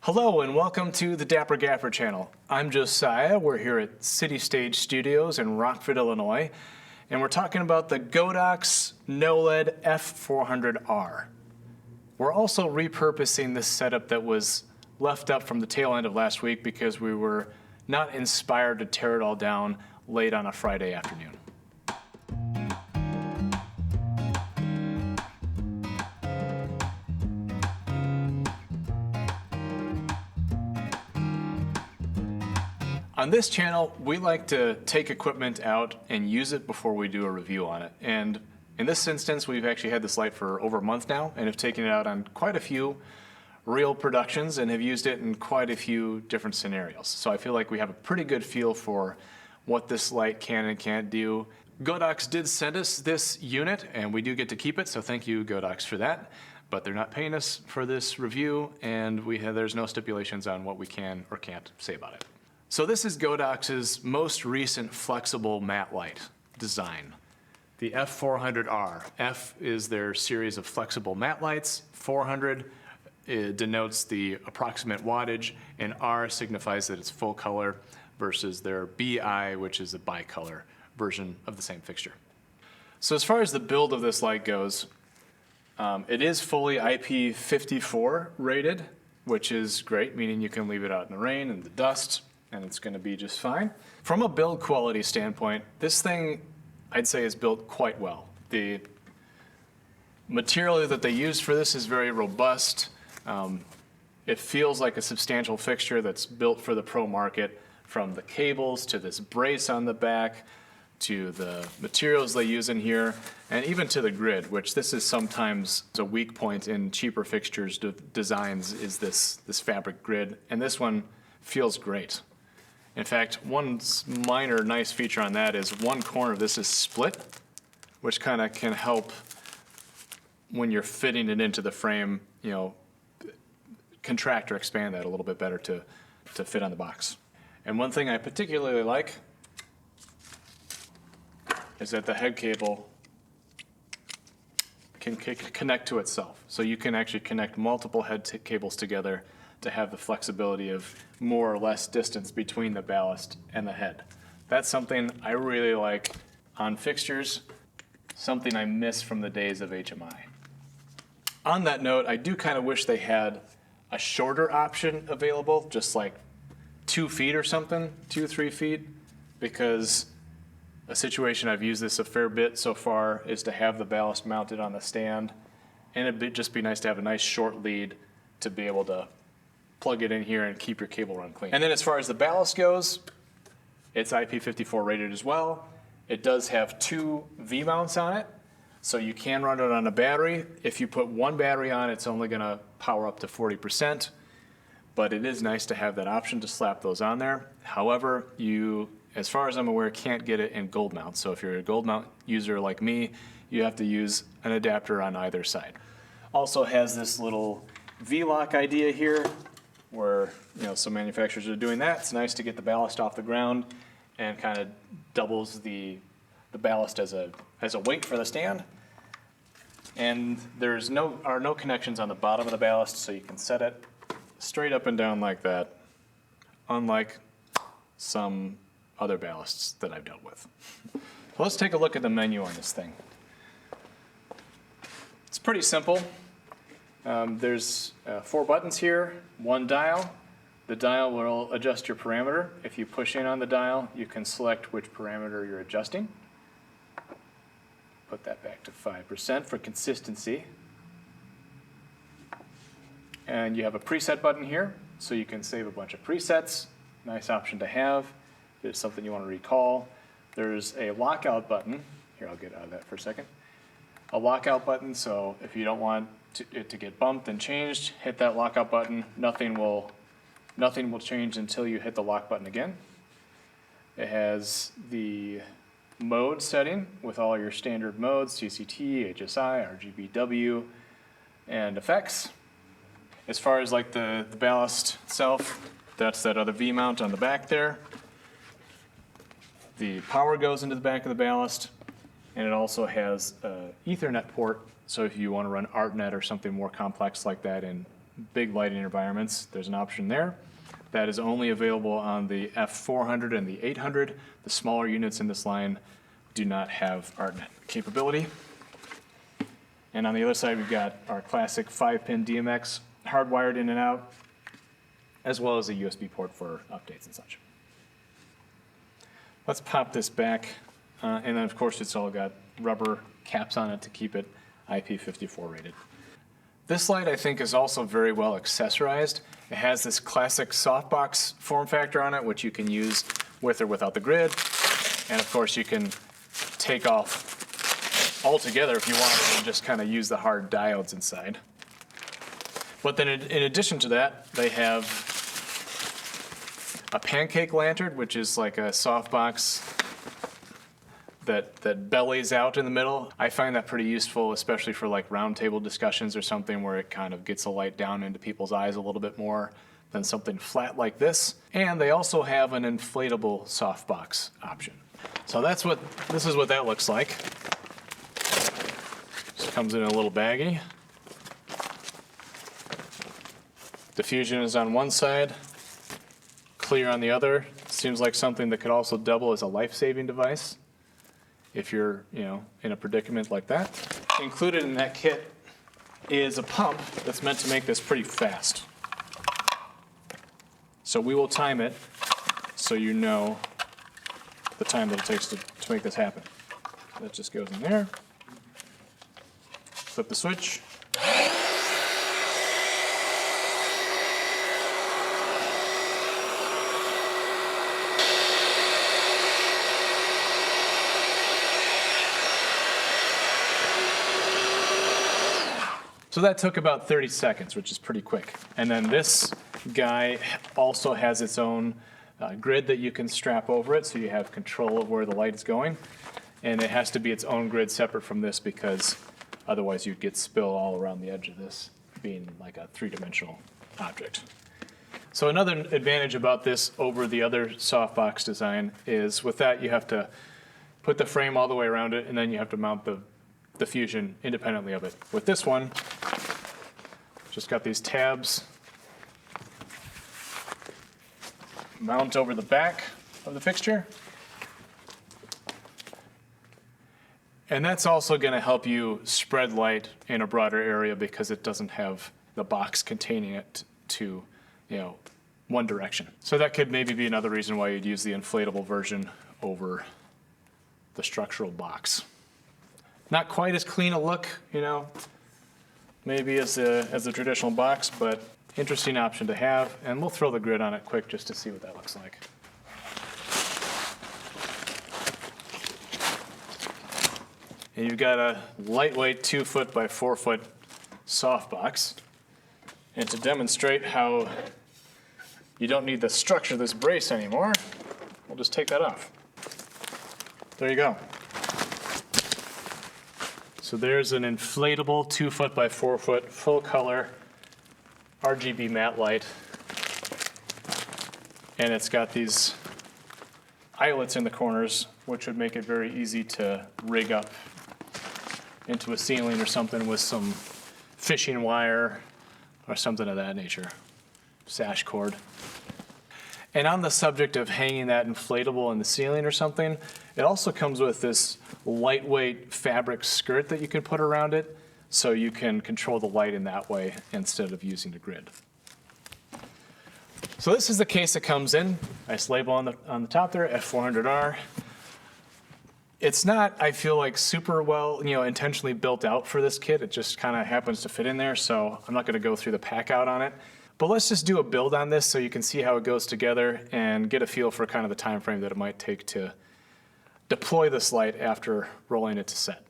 Hello and welcome to the Dapper Gaffer channel. I'm Josiah. We're here at City Stage Studios in Rockford, Illinois, and we're talking about the Godox KNOWLED F400R. We're also repurposing this setup that was left up from the tail end of last week because we were not inspired to tear it all down late on a Friday afternoon. On this channel, we like to take equipment out and use it before we do a review on it. And in this instance, we've actually had this light for over a month now and have taken it out on quite a few real productions and have used it in quite a few different scenarios. So I feel like we have a pretty good feel for what this light can and can't do. Godox did send us this unit and we do get to keep it, so thank you, Godox, for that. But they're not paying us for this review and there's no stipulations on what we can or can't say about it. So this is Godox's most recent flexible matte light design, the F400R. F is their series of flexible matte lights. 400 denotes the approximate wattage, and R signifies that it's full color versus their BI, which is a bicolor version of the same fixture. So as far as the build of this light goes, it is fully IP54 rated, which is great, meaning you can leave it out in the rain and the dust, and it's going to be just fine. From a build quality standpoint, this thing, I'd say, is built quite well. The material that they used for this is very robust. It feels like a substantial fixture that's built for the pro market, from the cables to this brace on the back, to the materials they use in here, and even to the grid, which this is sometimes a weak point in cheaper fixtures designs, is this fabric grid, and this one feels great. In fact, one minor nice feature on that is one corner of this is split, which kind of can help when you're fitting it into the frame, contract or expand that a little bit better to fit on the box. And one thing I particularly like is that the head cable can connect to itself. So you can actually connect multiple head cables together to have the flexibility of more or less distance between the ballast and the head. That's something I really like on fixtures, something I miss from the days of HMI. On that note, I do kind of wish they had a shorter option available, just like 2 feet or something, 2-3 feet, because a situation I've used this a fair bit so far is to have the ballast mounted on the stand, and it'd just be nice to have a nice short lead to be able to plug it in here and keep your cable run clean. And then as far as the ballast goes, it's IP54 rated as well. It does have 2 V-mounts on it, so you can run it on a battery. If you put one battery on, it's only gonna power up to 40%, but it is nice to have that option to slap those on there. However, you, as far as I'm aware, can't get it in gold mount. So if you're a gold mount user like me, you have to use an adapter on either side. Also has this little V-lock idea here, where some manufacturers are doing that. It's nice to get the ballast off the ground and kind of doubles the ballast as a weight for the stand. And there's no connections on the bottom of the ballast, so you can set it straight up and down like that, unlike some other ballasts that I've dealt with. So let's take a look at the menu on this thing. It's pretty simple. There's 4 buttons here, 1 dial. The dial will adjust your parameter. If you push in on the dial, you can select which parameter you're adjusting. Put that back to 5% for consistency. And you have a preset button here, so you can save a bunch of presets. Nice option to have if it's something you want to recall. There's a lockout button. Here, I'll get out of that for a second. A lockout button, so if you don't want it to get bumped and changed, hit that lockout button. Nothing will change until you hit the lock button again. It has the mode setting with all your standard modes, CCT, HSI, RGBW, and effects. As far as like the ballast itself, that's that other V-mount on the back there. The power goes into the back of the ballast, and it also has an Ethernet port, so if you want to run ArtNet or something more complex like that in big lighting environments, there's an option there. That is only available on the F400 and the 800. The smaller units in this line do not have ArtNet capability. And on the other side, we've got our classic 5-pin DMX hardwired in and out, as well as a USB port for updates and such. Let's pop this back, and then of course it's all got rubber caps on it to keep it IP54 rated. This light, I think, is also very well accessorized. It has this classic softbox form factor on it, which you can use with or without the grid. And of course, you can take off altogether if you wanted and just kind of use the hard diodes inside. But then in addition to that, they have a pancake lantern, which is like a softbox that bellies out in the middle. I find that pretty useful, especially for like roundtable discussions or something where it kind of gets the light down into people's eyes a little bit more than something flat like this. And they also have an inflatable softbox option. So this is what that looks like. Just comes in a little baggie. Diffusion is on one side, clear on the other. Seems like something that could also double as a life-saving device if you're, in a predicament like that. Included in that kit is a pump that's meant to make this pretty fast. So we will time it so you know the time that it takes to make this happen. That just goes in there. Flip the switch. So that took about 30 seconds, which is pretty quick. And then this guy also has its own grid that you can strap over it, so you have control of where the light is going. And it has to be its own grid separate from this because otherwise you'd get spill all around the edge of this, being like a three-dimensional object. So another advantage about this over the other softbox design is with that you have to put the frame all the way around it, and then you have to mount the diffusion independently of it. With this one, just got these tabs, mount over the back of the fixture. And that's also going to help you spread light in a broader area because it doesn't have the box containing it to, one direction. So that could maybe be another reason why you'd use the inflatable version over the structural box. Not quite as clean a look, maybe as a traditional box, but interesting option to have. And we'll throw the grid on it quick just to see what that looks like. And you've got a lightweight 2-foot by 4-foot softbox. And to demonstrate how you don't need the structure of this brace anymore, we'll just take that off. There you go. So there's an inflatable 2-foot by 4-foot full color RGB matte light. And it's got these eyelets in the corners, which would make it very easy to rig up into a ceiling or something with some fishing wire or something of that nature. Sash cord. And on the subject of hanging that inflatable in the ceiling or something, it also comes with this lightweight fabric skirt that you can put around it so you can control the light in that way instead of using the grid. So this is the case that comes in. Nice label on the top there, F400R. It's not, I feel like, super well, intentionally built out for this kit. It just kind of happens to fit in there, so I'm not going to go through the pack out on it. But let's just do a build on this so you can see how it goes together and get a feel for kind of the time frame that it might take to deploy this light after rolling it to set.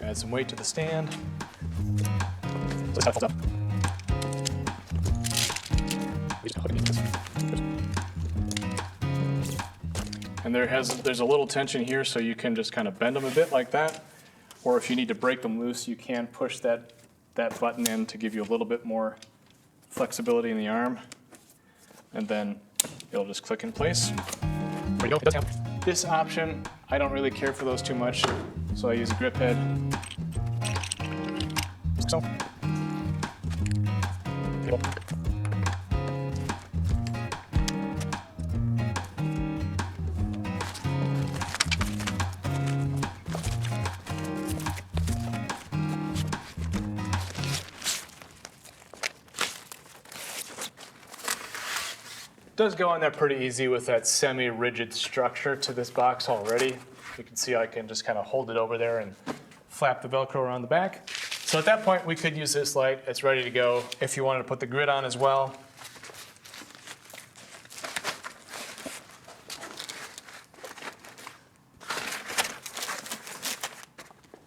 Add some weight to the stand. And there's a little tension here, so you can just kind of bend them a bit like that. Or if you need to break them loose, you can push that button in to give you a little bit more flexibility in the arm. And then it'll just click in place. There you go. It does have This option, I don't really care for those too much, so I use a grip head. So. Does go on there pretty easy with that semi-rigid structure to this box already. You can see I can just kind of hold it over there and flap the Velcro around the back. So at that point, we could use this light. It's ready to go. If you wanted to put the grid on as well.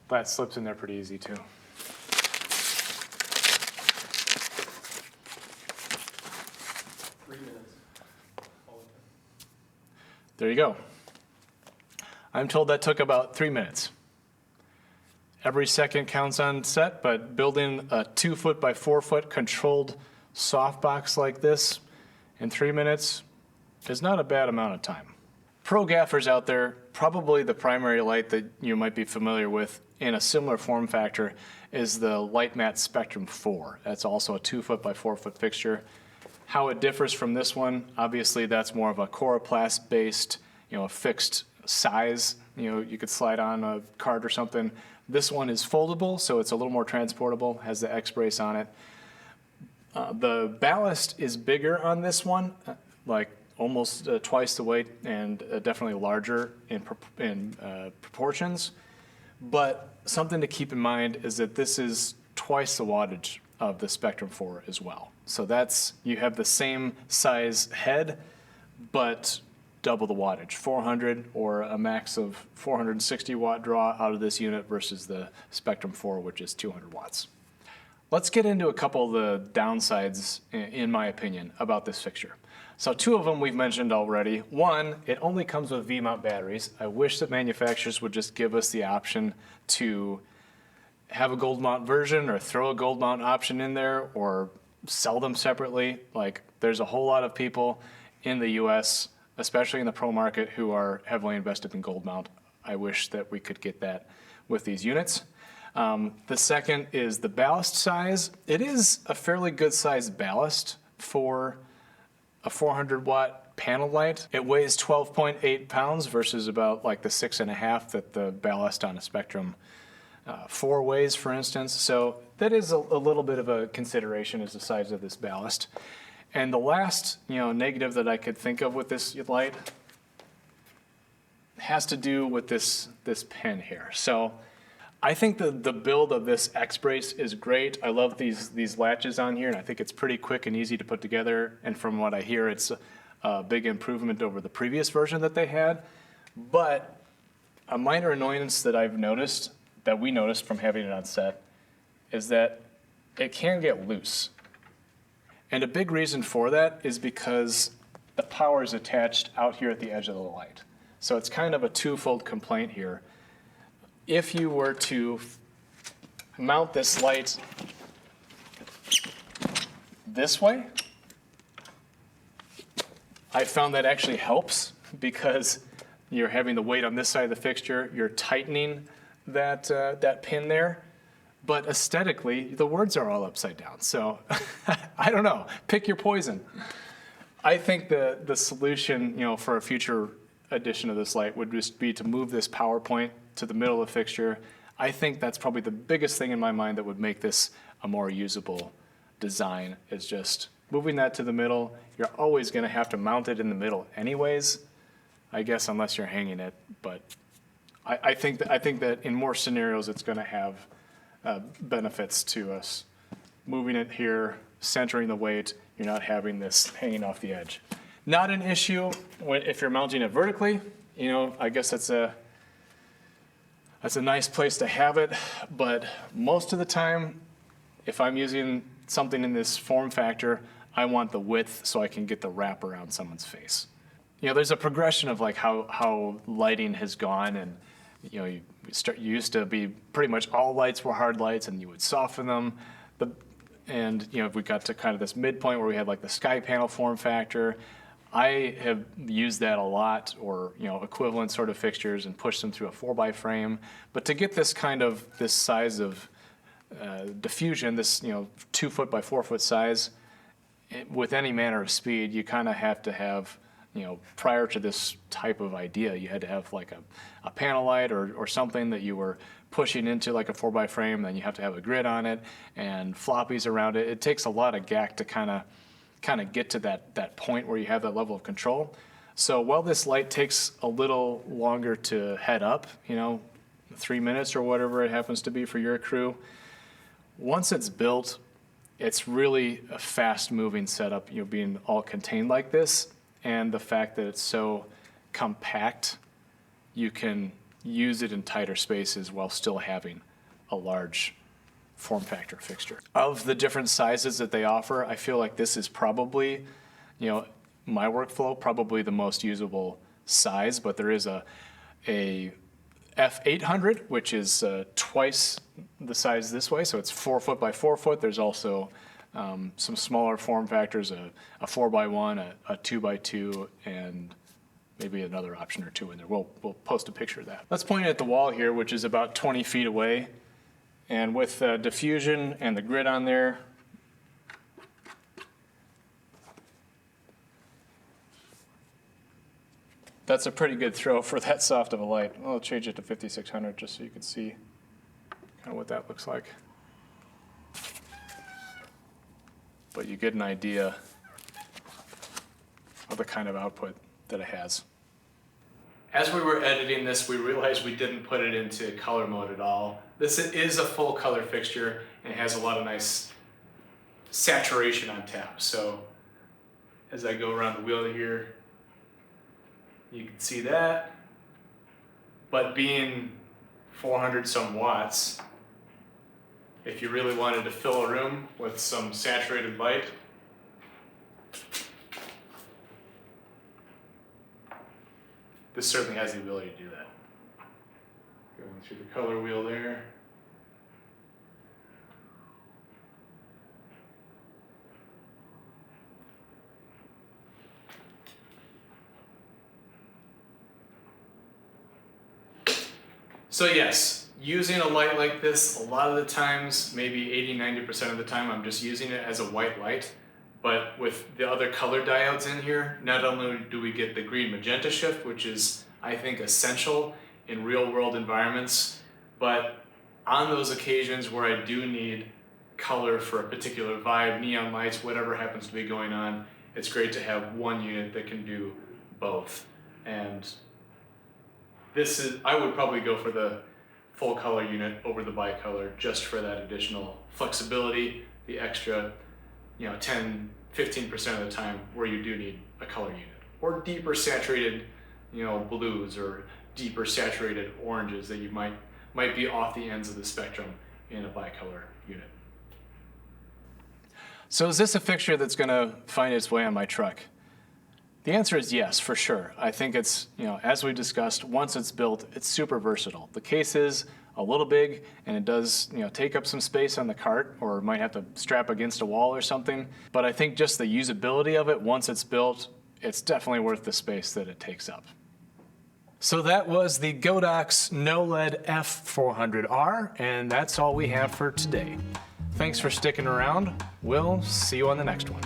That slips in there pretty easy too. There you go. I'm told that took about 3 minutes. Every second counts on set, but building a 2 foot by 4 foot controlled softbox like this in 3 minutes is not a bad amount of time. Pro gaffers out there, probably the primary light that you might be familiar with in a similar form factor is the Light Matte Spectrum 4. That's also a 2 foot by 4 foot fixture. How it differs from this one, obviously that's more of a coroplast based, a fixed size, you could slide on a card or something. This one is foldable, so it's a little more transportable, has the X-brace on it. The ballast is bigger on this one, like almost twice the weight and definitely larger in proportions. But something to keep in mind is that this is twice the wattage of the Spectrum 4 as well. So you have the same size head, but double the wattage, 400 or a max of 460 watt draw out of this unit versus the Spectrum 4, which is 200 watts. Let's get into a couple of the downsides, in my opinion, about this fixture. So 2 of them we've mentioned already. One, it only comes with V-mount batteries. I wish that manufacturers would just give us the option to have a gold mount version or throw a gold mount option in there or sell them separately. Like, there's a whole lot of people in the US, especially in the pro market, who are heavily invested in gold mount. I wish that we could get that with these units. The second is the ballast size. It is a fairly good sized ballast for a 400 watt panel light. It weighs 12.8 pounds versus about like the 6.5 that the ballast on a Spectrum 4 weighs, for instance. So that is a little bit of a consideration, is the size of this ballast. And the last, negative that I could think of with this light has to do with this pin here. So I think the build of this X-brace is great. I love these latches on here, and I think it's pretty quick and easy to put together. And from what I hear, it's a big improvement over the previous version that they had. But a minor annoyance that we noticed from having it on set, is that it can get loose. And a big reason for that is because the power is attached out here at the edge of the light. So it's kind of a twofold complaint here. If you were to mount this light this way, I found that actually helps because you're having the weight on this side of the fixture, you're tightening that pin there. But aesthetically, the words are all upside down. So I don't know, pick your poison. I think the solution, for a future edition of this light would just be to move this power point to the middle of the fixture. I think that's probably the biggest thing in my mind that would make this a more usable design, is just moving that to the middle. You're always gonna have to mount it in the middle anyways, I guess, unless you're hanging it. But I think that in more scenarios, it's gonna have benefits to us. Moving it here, centering the weight, you're not having this hanging off the edge. Not an issue if you're mounting it vertically. I guess that's a nice place to have it, but most of the time, if I'm using something in this form factor, I want the width so I can get the wrap around someone's face. There's a progression of like how lighting has gone, and you used to be pretty much all lights were hard lights, and you would soften them. And we got to kind of this midpoint where we had like the sky panel form factor. I have used that a lot, or equivalent sort of fixtures, and pushed them through a 4x frame. But to get this size of diffusion, this 2 foot by 4 foot size, with any manner of speed, you kind of have to have, prior to this type of idea, you had to have like a panel light or something that you were pushing into like a 4x frame. Then you have to have a grid on it and floppies around it. It takes a lot of gack to kind of get to that point where you have that level of control. So while this light takes a little longer to head up, 3 minutes or whatever it happens to be for your crew, once it's built, it's really a fast moving setup, being all contained like this. And the fact that it's so compact, you can use it in tighter spaces while still having a large form factor fixture. Of the different sizes that they offer, I feel like this is probably, my workflow, probably the most usable size, but there is a F800, which is twice the size this way, so it's 4 foot by 4 foot. There's also some smaller form factors, a 4x1, a 2x2, and maybe another option or two in there. We'll post a picture of that. Let's point at the wall here, which is about 20 feet away. And with diffusion and the grid on there, that's a pretty good throw for that soft of a light. I'll change it to 5600 just so you can see kind of what that looks like. But you get an idea of the kind of output that it has. As we were editing this, we realized we didn't put it into color mode at all. This is a full color fixture and has a lot of nice saturation on tap. So as I go around the wheel here, you can see that. But being 400 some watts, if you really wanted to fill a room with some saturated light, this certainly has the ability to do that. Going through the color wheel there. So yes, using a light like this, a lot of the times, maybe 80–90% of the time, I'm just using it as a white light. But with the other color diodes in here, not only do we get the green magenta shift, which is, I think, essential in real world environments, but on those occasions where I do need color for a particular vibe, neon lights, whatever happens to be going on, it's great to have one unit that can do both. And this is, I would probably go for the full color unit over the bicolor just for that additional flexibility, the extra 10–15% of the time where you do need a color unit, or deeper saturated blues, or deeper saturated oranges that you might be off the ends of the spectrum in a bicolor unit. So is this a fixture that's going to find its way on my truck? The answer is yes, for sure. I think it's, as we discussed, once it's built, it's super versatile. The case is a little big, and it does, take up some space on the cart, or might have to strap against a wall or something. But I think just the usability of it, once it's built, it's definitely worth the space that it takes up. So that was the Godox KNOWLED F400R, and that's all we have for today. Thanks for sticking around. We'll see you on the next one.